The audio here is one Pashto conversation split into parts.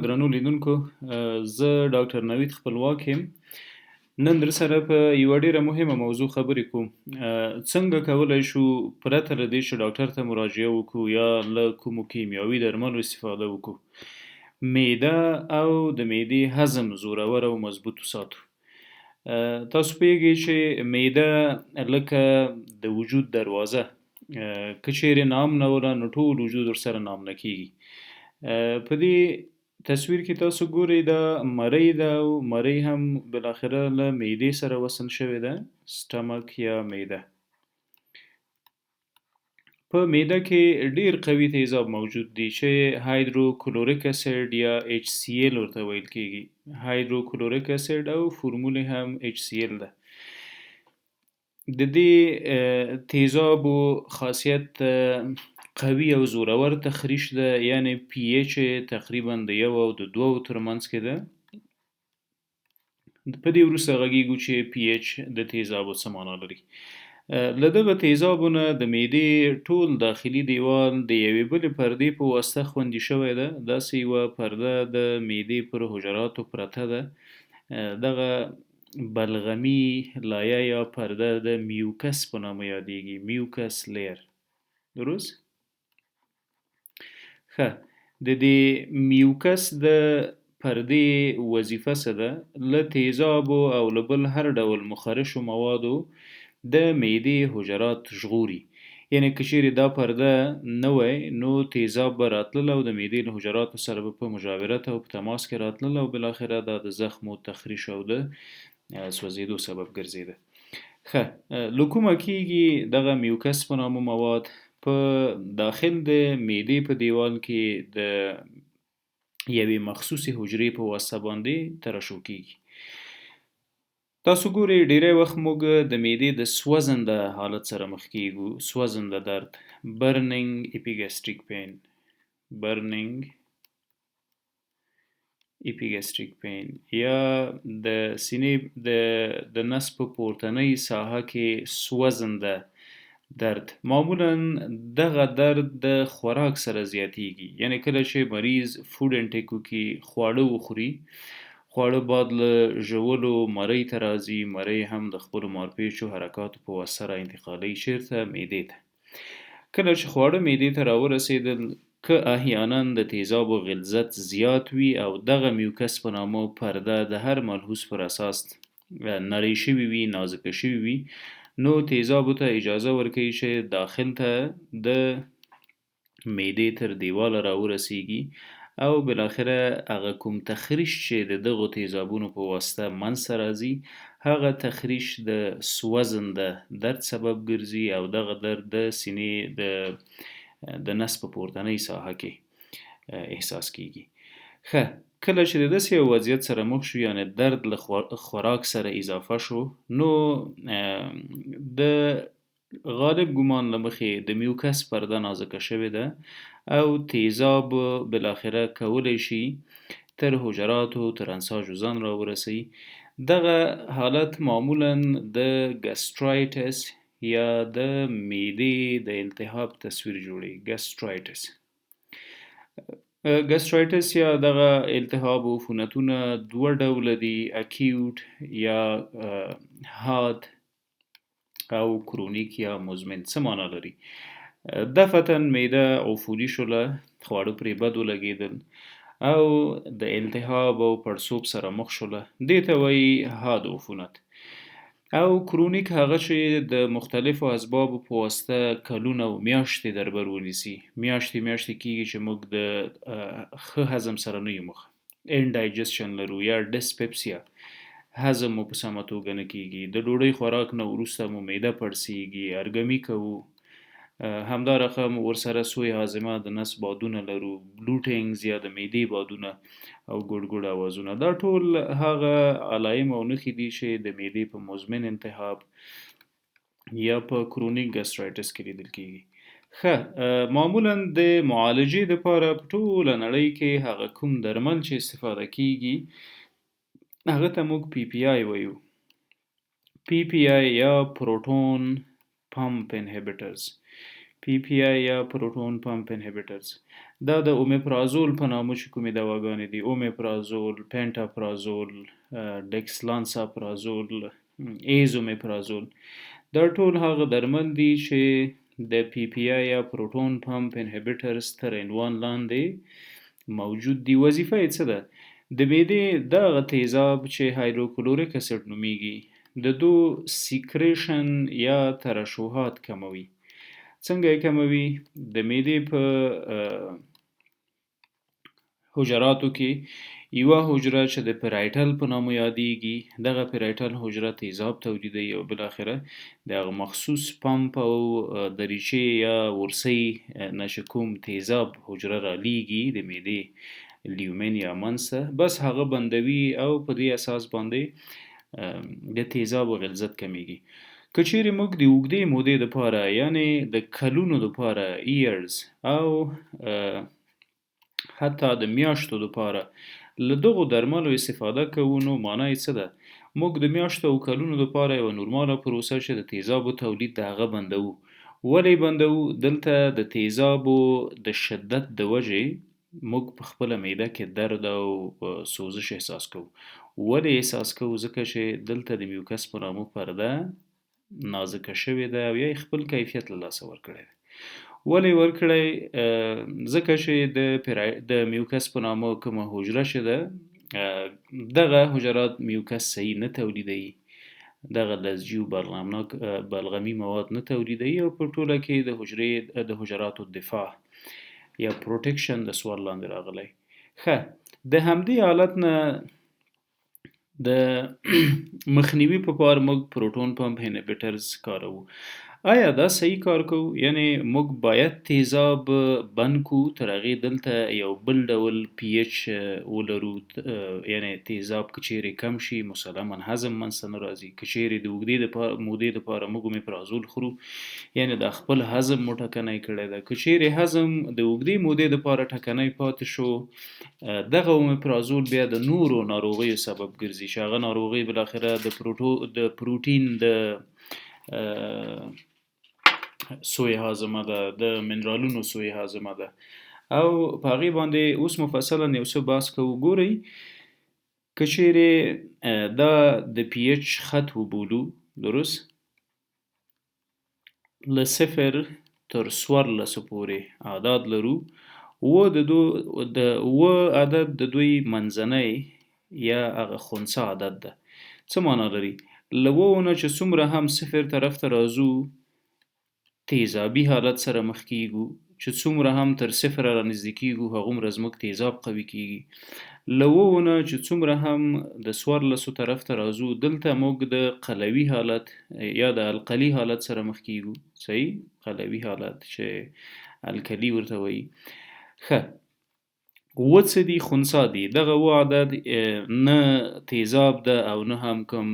درنو لیدونکو زه ډاکټر نوید خپلواک یم. نن در سره په یوه ډیره مهمه موضوع خبرې کوم. څنګه کولی شو پرته له دې چې ډاکټر ته مراجعه وکړو یا له کومو کیمیاوي درملو استفاده وکړو معده او د معدې هضم زورور او مضبوط وساتو. تاسو پوهیږئ چې معده لکه د وجود دروازه که چیرې ناامنه نو ټول وجود ورسره ناامنه کیږي. په دې تصویر کې تاسو ګورئ دا مرۍ ده او مرۍ هم بالاخره له معدې سره وصل شوې ده، سټمک یا معده. په معده کې ډیر قوي تیزاب موجود دي چې هایدروکلوریک اسید یا HCl ورته ویل کیږي. هایدروکلوریک اسید او فرمول هم HCl ده. د دې تیزابو خاصیت قوي او زورور تخریش ده، یعنی پی ایچ تقریبا د 1 او د 2 ترمنځ کې ده. په دې وروسته غږیږو چې پی ایچ د تیزابو څه معنا لري. له دغه تیزابو نه د معدې ټول داخلي دیوال د یوې بلې پردې په واسطه خوندي شوی ده. داسې یوه پرده د معدې پر حجراتو پرته ده. دغه بلغمي لایه یا پرده د میوکس په نامه یادیږي، میوکس لیر. درست؟ ښه، د دې میوکس د پردې وظیفه څه ده؟ له تیزابو او له بل هر ډول مخرشو موادو د معدې حجرات ژغوري. یعنی که چیرې دا پرده نه وای نو تیزاب به راتلل او د معدې له حجراتو سره به په مجاورت او په تماس کې راتلل او بالاخره دا د زخم او تخریش او د سوځېدو سبب ګرځېده. ښه، له کومه کیږي دغه میوکس په نامه مواد؟ په داخل د معدې په دیوال کې د یوې مخصوصې حجرې په واسطه باندې ترشح کیږي. تاسو ګورئ ډیری وخت موږ د معدې د سوځنده حالت سره مخ کیږو. سوځنده درد، برننګ اپیګاسټریک پین، برننګ اپیګاسټریک پین، یا د سینې د نس په پورتنۍ ساحه کې سوځنده درد. معمولا دغه درد د خوراک سره زیاتیږي. یعنی کله چې مریض فود انټیک وکړي، خواړه وخوري، خواړه بعد له ژولو مرۍ ته راځي، مرۍ هم د خپلو مارپیچو حرکاتو په واسطه را انتقالوي چیرته؟ معدې ته. کله چې خواړه معدې ته راورسېدل، که احیانا د تیزابو غلظت زیات وي او دغه میوکس په نامه پرده د هر ملحوظ پر اساس نری شوي وي، نازکه شوي وي، نو تیزابو ته اجازه ورکوي چې داخل ته د معدې تر دیواله راورسیږي او بالاخره هغه کوم تخریش چې د دغو تیزابونو په واسطه منځته راځي، هغه تخریش د سوځنده درد سبب ګرځي او دغه درد د سینې د نس په پورتنۍ ساحه کې احساس کیږي. ښه، کله چې د داسې یو وضعیت سره مخ شو، یعنی درد له خوراک سره اضافه شو، نو د غالب ګمان له مخې د میوکس پرده نازکه شوې ده او تیزاب بالاخره کولی شي تر حجراتو تر انساجو ځان راورسوي. دغه حالت معمولا د ګسټرایټس یا د معدې د التهاب تصویر جوړي. ګسټرایټس یا دغه التهاب عفونتونه دوه ډوله دي، اکیوټ یا حاد او کرونیک یا مزمن. څه معنا لري؟ دفعتا معده عفوني شوله، خواړه پرې بد ولګېدل او د التهاب او پړسوب سره مخ شوله، دې ته وایي حاد عفونت. او کرونیک هغه چې د مختلفو اسبابو په واسطه کلونه او میاشتې در بر ونیسي. میاشتې کیږي چې موږ د ښه هضم سره نه یو مخ، انډایجسشن لرو یا ډسپپسیا، هضم مو په سمه توګه نه کیږي، د ډوډۍ خوراک نه وروسته مو معده پړسیږي، ارګمي کوو، همدارقم ورسره سوی هاضمه، د نس بادونه لرو، بلوټینګز یا د معدې بادونه او ګډ اوازونه. دا ټول هغه علایم او نښې دي چې د معدې په مزمن التهاب یا په کرونیک ګسټرایټس کې لیدل کیږي. ښه، معمولا د معالجې دپاره په ټوله نړۍ کې هغه کوم درمل چې استفاده کیږي هغه ته موږ PPI وایو. PPI یا پروټون پمپ انهبیټرز. پی پی آی یا پروټون پمپ انهبیټرز دا د اومیپرازول په نامه چې کومې دواګانې دي اومیپرازول پینټاپرازول ډیکسلانساپرازول ایزومیپرازول دا ټول هغه درمل دي چې د پی پی آی یا پروټون پمپ انهبیټرز تر عنوان لاندې موجود دي. وظیفه یې څه ده؟ د معدې دغه تیزاب چې هایدروکلوریک اسید نومیږي د دو سیکریشن یا ترشحات کموي. څنګه یې کموي؟ د معدې په حجراتو کې یوه حجره چې د پیرایټل په نامه یادیږي دغه پیرایټل حجره تیزاب تولیدوي او بالاخره د هغه مخصوص پمپ او دریچې یا ورسۍ نه چې کوم تیزاب حجره رالیږي د معدې لیومن یا منځ بس هغه بندوي او په دې اساس باندې د تیزابو غلظت کمیږي. که چیرې موږ د اوږدې مودې دپاره یعنې د کلونو دپاره ایرز او حتی د میاشتو دپاره له دغو درملو استفاده کوو نو معنی یې څه ده؟ موږ د میاشتو او کلونو دپاره یوه نورماله پروسه چې د تیزابو تولید د هغه بندوو. ولې بندوو؟ دلته د تیزابو د شدت د وجې موږ په خپله معده کې درد او سوزش احساس کوو. ولې احساس کوو؟ ځکه چې دلته د میوکس په نامه پرده نازکه شوې ده او یا یې خپل کیفیت له لاسه ورکړی دی. ولې ورکړی؟ ځکه چې د میوکس په نامه کومه حجره چې ده دغه حجرات میوکس صحیح نه تولیدوي، دغه لزجي او بلغمي مواد نه تولیدوي او په ټوله کې د حجراتو دفاع یا پروټیکشن د سوال لاندې راغلی. ښه د همدې حالت نه د مخنیوي په پار موږ پروټون پمپ انهبیټرز کاروو. آیا دا صحیح کار کوو؟ یعنې موږ باید تیزاب بند کو تر هغې دلته یو بل ډول پی ایچ ولرو، یعنې تیزاب که چیرې کم شي مسلما هضم منځته نه راځي. که چیرې د اوږدې مودې دپاره موږ اومیپرازول خورو یعنې دا خپل هضم مو ټکنی کړی ده. که چیرې هضم د اوږدې مودې دپاره ټکنی پاتې شو دغه اومیپرازول بیا د نورو ناروغیو سبب ګرځي چې هغه ناروغۍ بالاخره د پروټین د سوی هاضمه ده، د منرالونو سوی هاضمه ده او په هغې باندې اوس مفصلا یو څه بحث کوو. ګورئ که چیرې دا د پی ایچ خط وبولو درست له 0 تر 14 پورې اعداد لرو، اووه عدد د دوی منځنی یا هغه خنثی عدد ده. څه معنا لري؟ له اووو نه چې څومره هم 0 طرف ته راځو تیزابي حالت سره مخ کیږو، چې څومره هم تر 0 رانږدې کیږو هغومره زموږ تیزاب قوي کیږي. له اووو نه چې څومره هم د 14 طرف ته راځو دلته موږ د قلوي حالت یا د القلي حالت سره مخ کیږو. صحیح؟ قلوي حالت چې الکلي ورته وایي. ښه اووه څه دي؟ خنثی دي. دغه اووه عدد نه تیزاب ده او نه هم کوم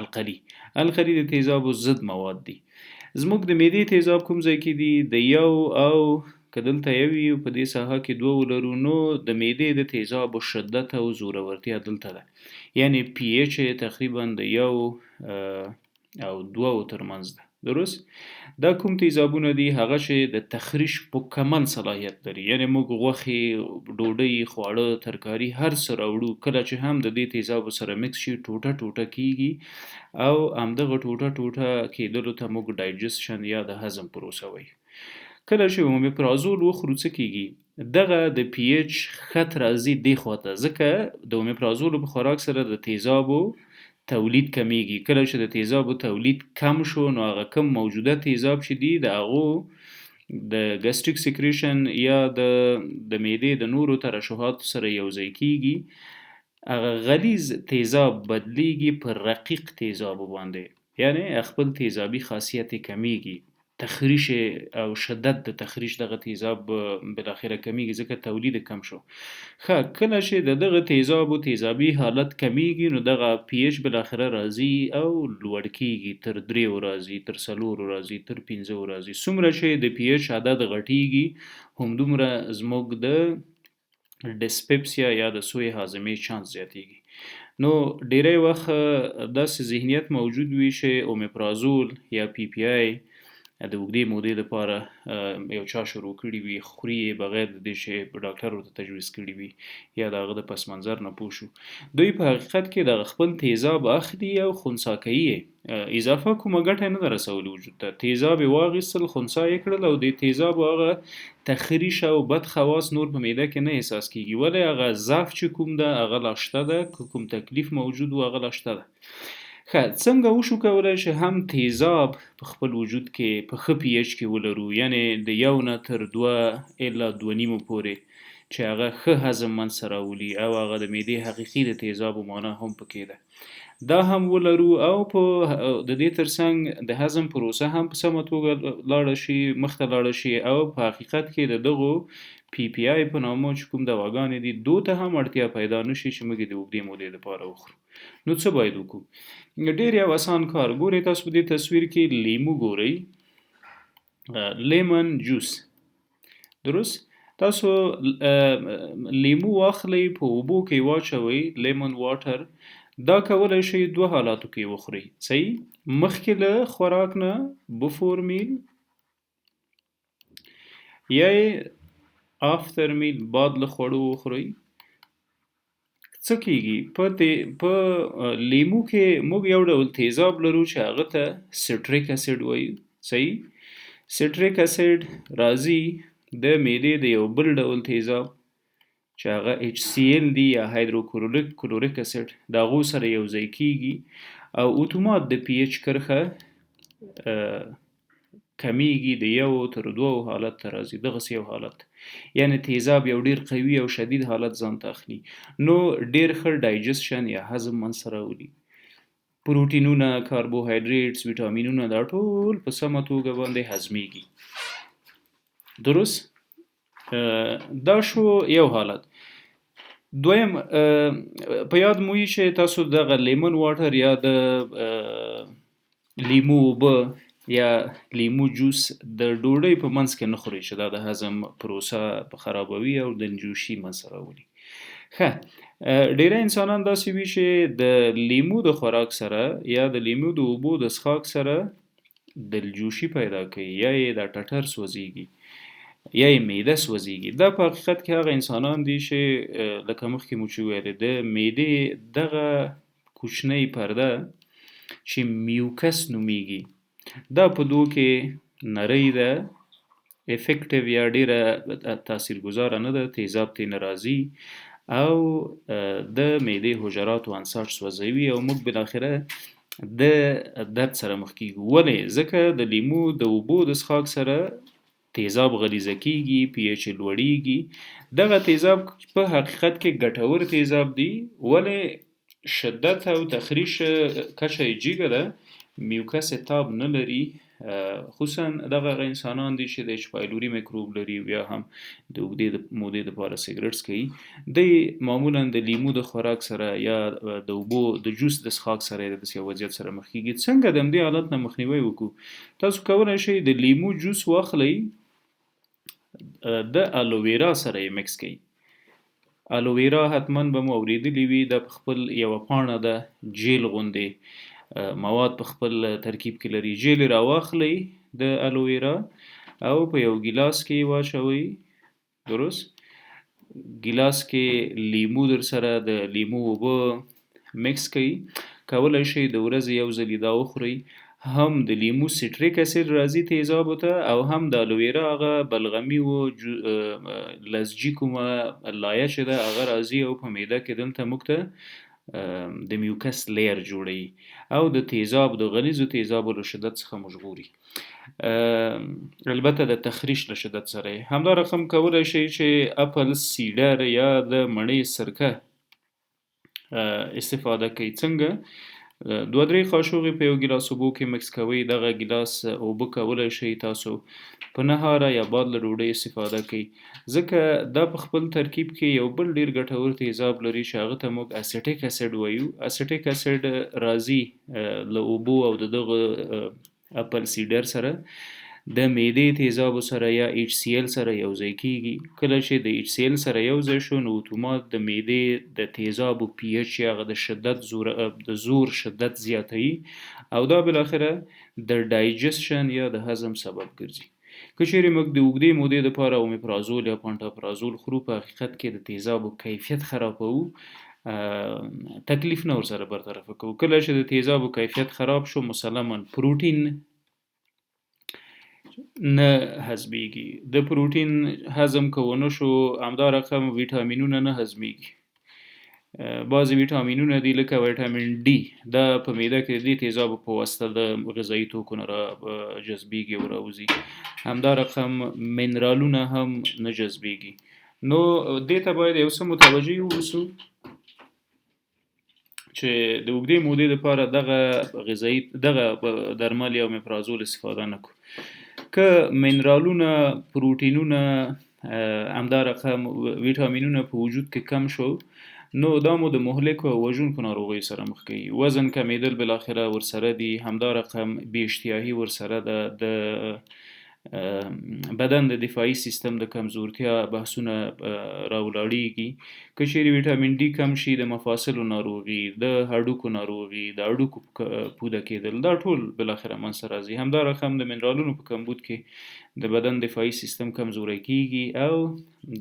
القلي. القلي د تیزابو ضد مواد دي. زموږ د معدې تیزاب کوم ځای کې دي؟ د یو او که دلته یو وي په دې ساحه کې دوه ولرو نو د معدې د تیزابو شدت او زورورتیا دلته ده. یعنې پی ایچ تقریبا د یو او دوه ترمنځ ده. درست؟ دا کوم تیزابونه دي؟ هغه چې د تخریش په کمل صلاحیت لري. یعنې موږ غوښې، ډوډۍ، خواړه، ترکاري هر څه راوړو کله چې هم د دې تیزابو سره مکس شي ټوټه ټوټه کیږي او همدغه ټوټه ټوټه کیدلو ته موږ ډایجسشن یا د هضم پروسه وایو. کله چې اومیپرازول وخورو څه کیږي؟ دغه د پی ایچ خط راځي دې خواته، ځکه د اومیپرازولو په خوراک سره د تیزابو تولید کمیږي. کله چې د تیزابو تولید کم شو نو هغه کم موجوده تیزاب چې دي د هغو د ګسټریک سیکریشن یا د معدې د نورو ترشحاتو سره یوځای کیږي، هغه غلیظ تیزاب بدلیږي پر رقیق تیزابو باندې، یعنې خپل تیزابي خاصیت کمیږي. تخریش او شدت د تخریش دغه تیزاب بالاخره کمیږي ځکه تولید کم شو. ښه کله چې د دغه تیزابو تیزابي حالت کمیږي نو دغه پی ایچ بالاخره راځي او لوړ کیږي، تر 3 راځي، تر 4 راځي، تر 5 راځي. څومره چې د پی ایچ عدد غټیږي همدومره زموږ د ډسپپسیا یا د سوی هاضمې چانس زیاتیږي. نو ډیری وخت داسې ذهنیت موجود وي چې اومیپرازول یا پی پی آی د اوږدې مودې دپاره یو چا شروع کړي وي خوري یې بغیر د دې چې ډاکټر ورته تجویز کړي وي یا د هغه د پس منظر نه پوه شو دوی په حقیقت کې دغه خپل تیزاب اخلي او خنثی کوي یې اضافه کومه ګټه نه ده رسولې وجود ته تیزاب یې واخیستل خنثی یې کړل او د تیزابو هغه تخریش او بد خواص نور په معده کې نه احساس کیږي ولې هغه ضعف چې کوم ده هغه لا شته ده کوم تکلیف موجود و هغه لا شته ده ښه څنګه وشو کولی چې هم تیزاب په خپل وجود کې په ښه پی ایچ کې ولرو یعنې د 1 نه تر 2 الا 2 نیمو پورې چې هغه ښه هضم منځته راولي او هغه د معدې حقیقي د تیزابو معنا هم پکې ده دا هم ولرو او په د دې ترڅنګ د هضم پروسه هم په سمه توګه لاړه شي مخته لاړه شي او په حقیقت کې د دغو پی پی آی په نامه چې کوم دواګانې دي دو ته هم اړتیا پیدا نشي چې موږ د اوږدې مودې لپاره وخورو نو څه باید وکړو ډېر یو اسان کار ګورئ تاسو په دې تصویر کې لیمو ګورئ لیمن جوس درست تاسو لیمو واخلئ په اوبو کې واچوئ لیمن واټر دا کولی شئ دوه حالاتو کې وخورئ صحیح مخکې له خوراک نه بفور میل یا آفتر میل بعد له خوړو وخورئ څه کیږي په لیمو کې موږ یو ډول تیزاب لرو چې هغه ته سټریک اسید وایي صحیح سټریک اسید راځي د معدې د یو بل ډول تیزاب چې هغه HCl دی یا هایدروکلوریک اسید د هغو سره یو ځای کیږي او اتومات د پی ایچ کرښه کمیږي د 1 تر 2 حالت ته راځي دغسې یو حالت یعنی تیزاب یو ډیر قوي او شدید حالت ځان ته اخلي نو ډیر ښه ډایجسشن یا هضم منځته راولي پروټینونه کاربوهایډریټس ویټامینونه دا ټول په سمه توګه باندې هضمیږي درست دا شو یو حالت دویم په یاد مو وي چې تاسو دغه لیمن واټر یا د لیمو اوبه یا لیمو جوس د ډوډۍ په منځ کې نه خورئ چې دا د هضم پروسه خرابوي او د نجوشي منځته راولي ښه ډیری انسانان داسې وي چې د لیمو د خوراک سره یا د لیمو د اوبو د څښاک سره دلجوشي پیدا کوي یا یې دا ټټر سوځېږي یا یې معده سوځېږي دا په حقیقت کې هغه انسانان دي چې لکه مخکې مو چې ویلې د معدې دغه کوچنۍ پرده چې میوکس نومیږي دا په دو کې نری ده افیکټیو یا ډیره تاثیرګذاره نه ده تیزاب ترې نه راځي او د معدې حجرات و انساج سوځوي او موږ بالاخره د درد سره مخ کیږو ولې ځکه د لیمو د اوبو د څښاک سره تیزاب غلیظه کیږي پی ایچ لوړیږي دغه تیزاب په حقیقت کې ګټور تیزاب دی ولې شدت او تخریش کچه یې جګه ده میوکس تاب نه لري خصوصا دغه انسانان دي چې د ایچ پایلوري میکروب لري یا هم د اوږدې مودې لپاره سیګریټس کوي دی معمولا د لیمو د خوراک سره یا د اوبو د جوس د څښاک سره د داسې وضعیت سره مخ کیږي څنګه د همدې حالت نه مخنیوی وکړو تاسو کولی شئ د لیمو جوس واخلئ د الوویرا سره یې مکس کړئ الوویرا حتما به مو اورېدلي وي دا په خپل یوه پاڼه ده جیل غوندې مواد په خپل ترکیب کې لري جیل یې راواخلئ د الوویرا او په یو ګیلاس کې واچوئ درست ګیلاس کې لیمو در سره د لیمو اوبه مکس کړئ کولی شئ د ورځې یو ځلې دا وخورئ هم د لیمو سټریک اسید راځي تیزابو ته او هم د الوویرا هغه بلغمي و لزجي کومه لایه چې ده هغه راځي او په معده کې دلته موږ ته د میوکس لیر جوړوي او د تیزاب د غلیظو تیزابو له شدت څخه مژغوري البته د تخریش له شدت سره همدا رقم کولی شئ چې اپل سیډر یا د مڼې سرکه استفاده کوي څنګه دوه درې قاشوغې په یو ګیلاس اوبو کې مکس کوئ دغه ګیلاس اوبه کولی شئ تاسو په نهاره یا بعد له ډوډۍ استفاده کوئ ځکه دا په خپل ترکیب کې یو بل ډیر ګټور تیزاب لري چې هغه ته موږ اسیټیک اسید وایو اسیټیک اسید راځي له اوبو او دغه اپل سیډر سره د معدې تیزابو سره یا HCl سره یوځای کیږي. کله چې د HCl سره یوځای شو نو اتومات د معدې د تیزابو pH یا د زور شدت زیاتوي او دا بالاخره د ډایجسشن یا د هضم سبب ګرځي. که چیرې موږ د اوږدې مودې لپاره اومیپرازول یا پانټاپرازول خورو په حقیقت کې د تیزابو کیفیت خرابوو، تکلیف نه ورسره برطرفه کوو. کله چې د تیزابو کیفیت خراب شو مسلما پروټین نه هضمیږي. د پروټین هضم که ونه شو همدا رقم ویټامینونه نه هضمیږي. بعضې ویټامینونه دي لکه ویټامین ډي دا په معده کې د تیزابو په واسطه د غذایي توکو نه را جذبیږي او راوځي. همدا رقم منرالونه هم نه جذبیږي. نو دې ته باید یو څه متوجه واوسو چې د اوږدې مودې لپاره دغه درمل یا اومیپرازول استفاده نه کړو. که منرالونه، پروټینونه، همدا رقم ویټامینونه په وجود کې کم شو نو دا مو د مهلکو او وژونکو ناروغیو سره مخ کوي. وزن کمیدل بالاخره ورسره دي، همدا رقم بې اشتهایي ورسره ده، د بدن د دفاعي سیستم د کمزورتیا بحثونه راولاړیږي. که چیرې ویټامین ډي کم شي د مفاصلو ناروغي، د هډوکو ناروغي، د هډوکو پوده کېدل دا ټول بالاخره منځته راځي. همدا رقم د منرالونو په کمبود کې د بدن دفاعي سیستم کمزوری کیږي او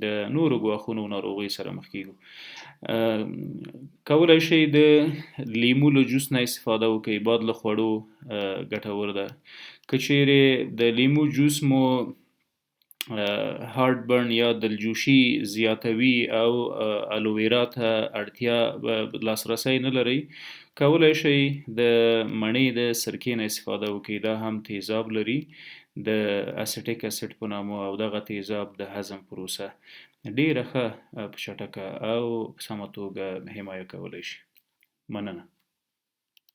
د نورو ګواښونو ناروغیو سره مخ کیږو. کولای شئ د لیمو له جوس نه استفاده وکړئ، باد له خوړو ګټور ده. که چیرې د لیمو جوس مو هارت برن یا دلجوشي زیاتوي او الوویرا ته اړتیا لاسرسی نه لرئ، کولای شئ د مڼې د سرکې نه استفاده وکړئ. دا هم تیزاب لري د اسیټیک اسید په نامه او دغه تیزاب د هضم پروسه ډیره ښه په چټکه او په سمه توګه حمایه کولی شي. مننه.